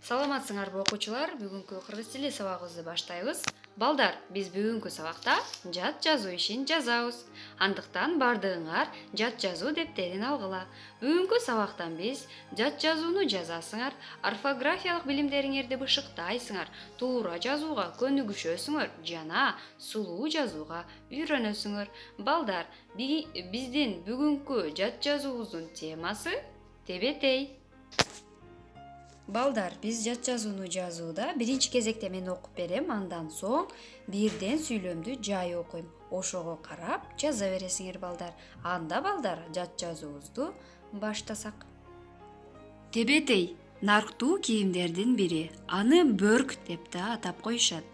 Саламатсыңарбы окуучулар, бүгүнкү кыргыз тили сабагыбызды баштайбыз. Балдар, биз бүгүнкү сабакта жат жазуу ишин жазабыз. Андыктан бардыгыңар жат жазуу дептерин алгыла. Бүгүнкү сабактан биз жат жазууну жазасыңар, орфографиялык билимдериңерди бышыктайсыңар, туура жазууга көнүгүшөсүңөр жана сулуу жазууга үйрөнөсүңөр. Балдар, биздин бүгүнкү жат жазуубуздун темасы тебетей. Балдар, биз жат жазууну жазууда биринчи кезекте мен окуп берем, андан соң бирден сүйлөмдү жай окуйм. Ошого карап жаза бересиңер балдар. Анда балдар жат жазуубузду баштасак. Тебетей нарктуу кийимдердин бири. Аны бөрк деп да атап коюшат.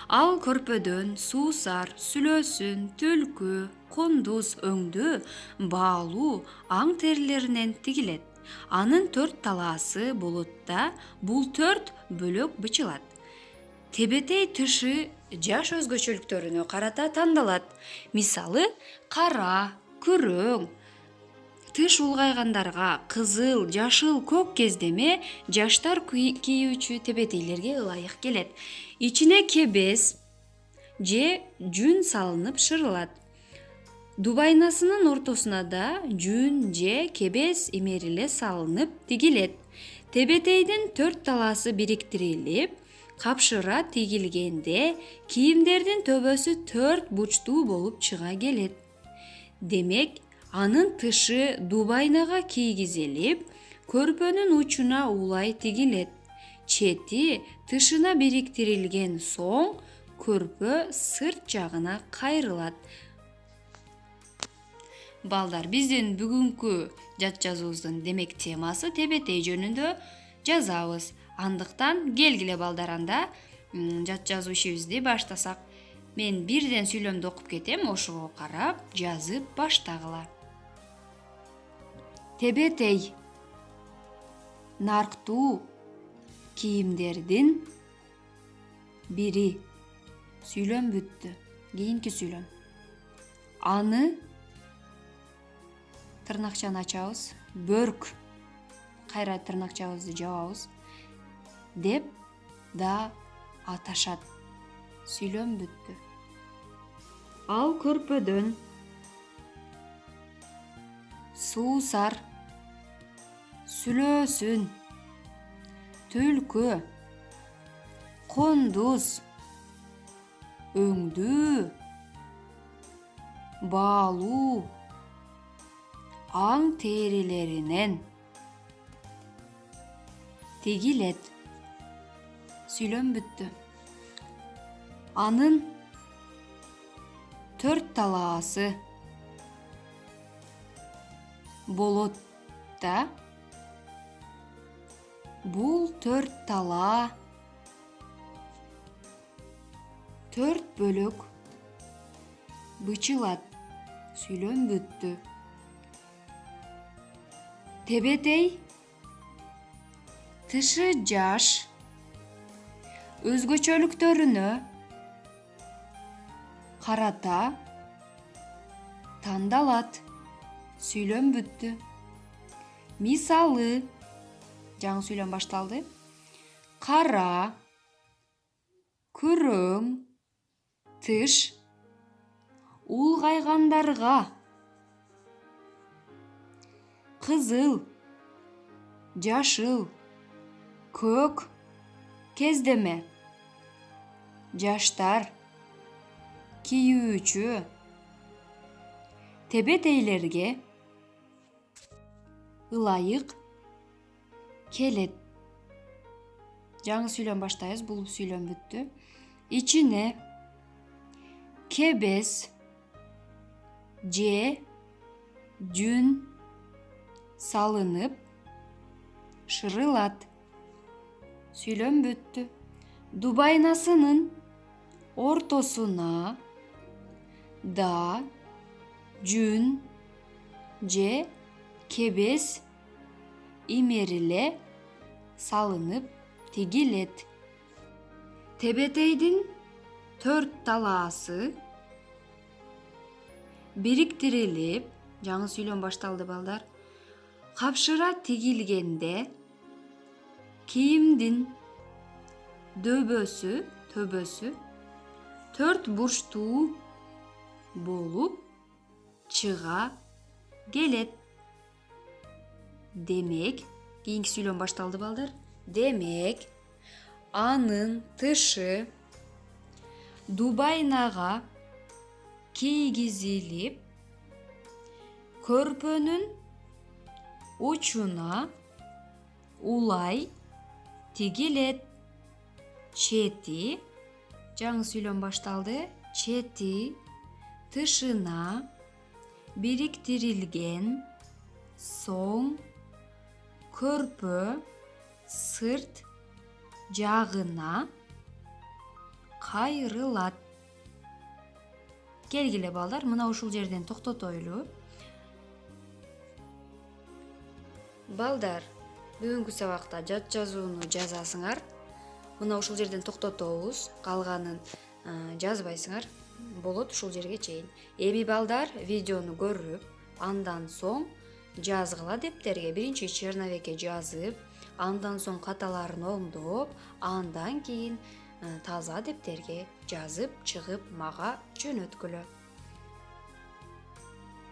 Ал көрпөдөн суусар, сүлөөсүн, түлкү, кондуз, өңдү, баалуу, аң терилеринен тигилет. Анын 4 талаасы булутта, бул 4 бөлөк бычылат. Тебетей тышы жаш өзгөчөлүктөрүнө карата тандалат. Мисалы, кара, күрөң. Тыш улгайгандарга кызыл, жашыл, көк кездеме жаштар кийүүчү тебетейлерге ылайык келет. Ичине кебес же жүн салынып шырылат. Дубайнасынын ортосуна да жүн же кебес имериле салынып тигилет. Тебетейдин 4 талаасы бириктирилип, капшыра тигилгенде кийимдердин төбөсү 4 бурчтуу болуп чыга келет. Демек, анын тышы дубайнага кийгизилип, көрпөнүн учуна улай тигилет. Чети тышына бириктирилген соң, көрпө сырт жагына кайрылат. Балдар, биздин бүгүнкү жат жазуубуздун демек темасы тебетей жөнүндө жазабыз. Андыктан келгиле балдар, анда жат жазуу ишибизди баштасак. Мен бирден сүйлөмдү окуп кетем, ошого карап жазып баштагыла. Тебетей нарктуу кийимдердин бири. Сүйлөм бүттү. Кийинки сүйлөм. Аны тырнакчаны ачабыз, бөрк, кайра тырнакчабызды жабабыз деп да аташат. Сүйлөм бүттү. Ал көрпөдөн суусар, сүлөөсүн, түлкү, кондуз, өңдүү, баалуу, аң терилеринен тигилет. Сүйлөм бүттү. Анын 4 талаасы болот да, бул 4 талаа 4 бөлөк бычылат. Сүйлөм бүттү. Тебетей тышы жаш өзгөчөлүктөрүнө карата тандалат. Сүйлөм бүттү. Мисалы, жаңы сүйлөм башталды. Кара, күрөң, тыш улгайгандарга, кызыл, жашыл, көк кездеме жаштар кийүүчү тебетейлерге ылайык келет. Жаңы сүйлөм баштайбыз, бул сүйлөм бүттү. Ичине кебес же жүн салынып шырылат. Сүйлөм бүттү. Дубайнасынын ортосуна да жүн же кебес имериле салынып тигилет. Тебетейдин 4 талаасы бириктирилип, жаңы сүйлөм башталды балдар. Капшыра тигилгенде кийимдин төбөсү 4 бурчтуу болуп чыга келет. Демек, кийинки сүйлөм башталды балдар. Демек, анын тышы дубайнага кийгизилип, көрпөнүн учуна улай тигилет. Чети, жаңы сүйлөм башталды. Чети тышына бириктирилген соң көрпө сырт жагына кайрылат. Келгиле балдар, мына ушул жерден токтотойлу. Балдар, бүгүнкү сабакта жат жазууну жазасыңар. Мына ушул жерден токтотобуз, калганын жазбайсыңар. Болот ушул жерге чейин. Эми балдар видеону көрүп, андан соң жазгыла дептерге, биринчи черновикке жазып, андан соң каталарын оңдоп, андан кийин таза дептерге жазып чыгып мага жөнөткүлө.